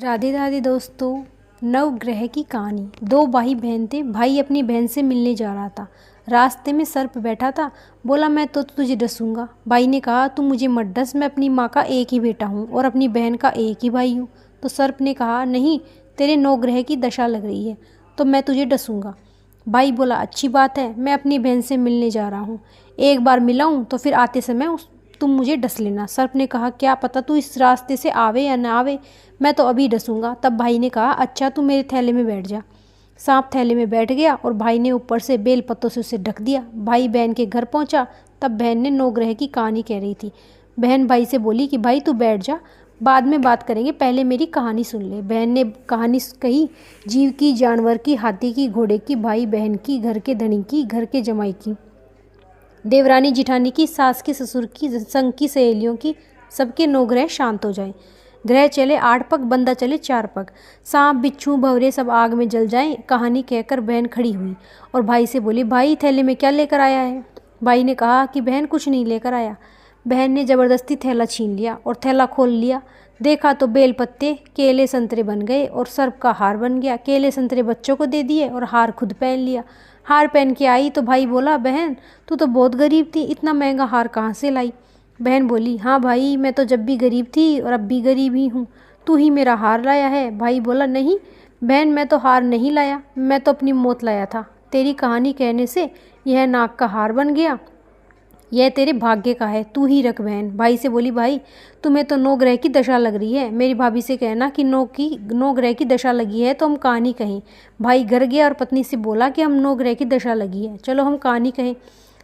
राधे राधे दोस्तों। नवग्रह की कहानी। दो भाई बहन थे। भाई अपनी बहन से मिलने जा रहा था। रास्ते में सर्प बैठा था। बोला मैं तो तुझे डसूंगा। भाई ने कहा तू मुझे मत डस, मैं अपनी माँ का एक ही बेटा हूँ और अपनी बहन का एक ही भाई हूँ। तो सर्प ने कहा नहीं, तेरे नवग्रह की दशा लग रही है तो मैं तुझे डसूंगा। भाई बोला अच्छी बात है, मैं अपनी बहन से मिलने जा रहा हूँ, एक बार मिलाऊँ तो फिर आते समय तुम मुझे डस लेना। सर्प ने कहा क्या पता तू इस रास्ते से आवे या ना आवे, मैं तो अभी डसूंगा। तब भाई ने कहा अच्छा तू मेरे थैले में बैठ जा। सांप थैले में बैठ गया और भाई ने ऊपर से बेल पत्तों से उसे ढक दिया। भाई बहन के घर पहुंचा। तब बहन ने नवग्रह की कहानी कह रही थी। बहन भाई से बोली कि भाई तू बैठ जा, बाद में बात करेंगे, पहले मेरी कहानी सुन ले। बहन ने कहानी कही, जीव की, जानवर की, हाथी की, घोड़े की, भाई बहन की, घर के धनी की, घर के जमाई की, देवरानी जिठानी की, सास की, ससुर की, संग की, सहेलियों की, सबके नवग्रह शांत हो जाएं। ग्रह चले 8 पग, बंदा चले 4 पग, सांप बिच्छू भंवरे सब आग में जल जाएं। कहानी कहकर बहन खड़ी हुई और भाई से बोली भाई थैले में क्या लेकर आया है। भाई ने कहा कि बहन कुछ नहीं लेकर आया। बहन ने ज़बरदस्ती थैला छीन लिया और थैला खोल लिया। देखा तो बेल पत्ते, केले, संतरे बन गए और सर्प का हार बन गया। केले संतरे बच्चों को दे दिए और हार खुद पहन लिया। हार पहन के आई तो भाई बोला बहन तू तो बहुत गरीब थी, इतना महंगा हार कहाँ से लाई। बहन बोली हाँ भाई, मैं तो जब भी गरीब थी और अब भी गरीब ही हूँ, तू ही मेरा हार लाया है। भाई बोला नहीं बहन, मैं तो हार नहीं लाया, मैं तो अपनी मौत लाया था। तेरी कहानी कहने से यह नाक का हार बन गया, यह तेरे भाग्य का है, तू ही रख। बहन भाई से बोली भाई तुम्हें तो नवग्रह की दशा लग रही है, मेरी भाभी से कहना कि नवग्रह की दशा लगी है तो हम कहानी कहें। भाई घर गया और पत्नी से बोला कि हम नवग्रह की दशा लगी है, चलो हम कहानी कहें।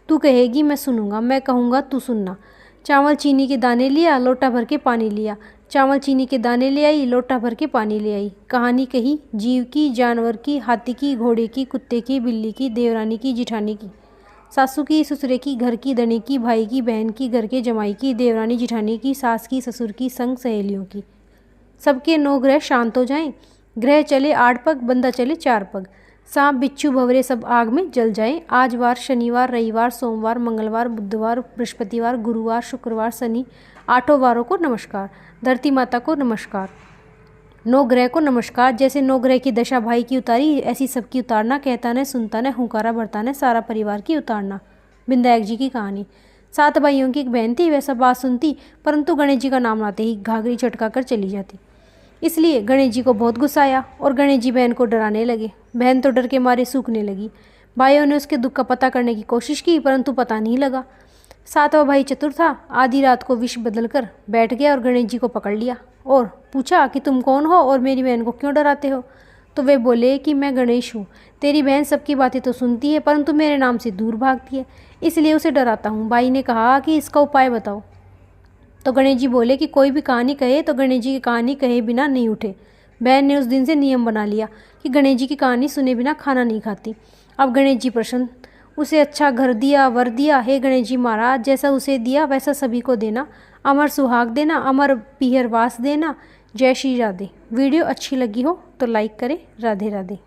तू कहेगी मैं सुनूंगा, मैं कहूँगा तू सुनना। चावल चीनी के दाने लिया, लोटा भर के पानी लिया। चावल चीनी के दाने ले आई, लोटा भर के पानी ले आई। कहानी कही, जीव की, जानवर की, हाथी की, घोड़े की, कुत्ते की, बिल्ली की, देवरानी की, जिठानी की, सासू की, ससुरे की, घर की, धनी की, भाई की, बहन की, घर के जमाई की, देवरानी जिठानी की, सास की, ससुर की, संग सहेलियों की, सबके नवग्रह शांत हो जाएं। ग्रह चले 8 पग, बंदा चले 4 पग, सांप बिच्छू भंवरे सब आग में जल जाएं। आज वार, शनिवार, रविवार, सोमवार, मंगलवार, बुधवार, बृहस्पतिवार, गुरुवार, शुक्रवार, शनि, 8 वारों को नमस्कार। धरती माता को नमस्कार, नवग्रह को नमस्कार। जैसे नवग्रह की दशा भाई की उतारी, ऐसी सबकी उतारना। कहता न सुनता न, हुंकारा भरता न, सारा परिवार की उतारना। विनायक जी की कहानी। 7 भाइयों की एक बहन थी, वह सब बात सुनती परंतु गणेश जी का नाम आते ही घाघरी चटका कर चली जाती। इसलिए गणेश जी को बहुत गुस्सा आया और गणेश जी बहन को डराने लगे। बहन तो डर के मारे सूखने लगी। भाइयों ने उसके दुख का पता करने की कोशिश की परंतु पता नहीं लगा। 7वां भाई चतुर था, आधी रात को विष बदल कर बैठ गया और गणेश जी को पकड़ लिया और पूछा कि तुम कौन हो और मेरी बहन को क्यों डराते हो। तो वे बोले कि मैं गणेश हूँ, तेरी बहन सबकी बातें तो सुनती है परंतु मेरे नाम से दूर भागती है, इसलिए उसे डराता हूँ। भाई ने कहा कि इसका उपाय बताओ। तो गणेश जी बोले कि कोई भी कहानी कहे तो गणेश जी की कहानी कहे बिना नहीं उठे। बहन ने उस दिन से नियम बना लिया कि गणेश जी की कहानी सुने बिना खाना नहीं खाती। अब गणेश जी प्रसन्न, उसे अच्छा घर दिया, वर दिया। हे गणेश जी महाराज, जैसा उसे दिया वैसा सभी को देना, अमर सुहाग देना, अमर पीहर वास देना। जय श्री राधे। वीडियो अच्छी लगी हो तो लाइक करें। राधे राधे।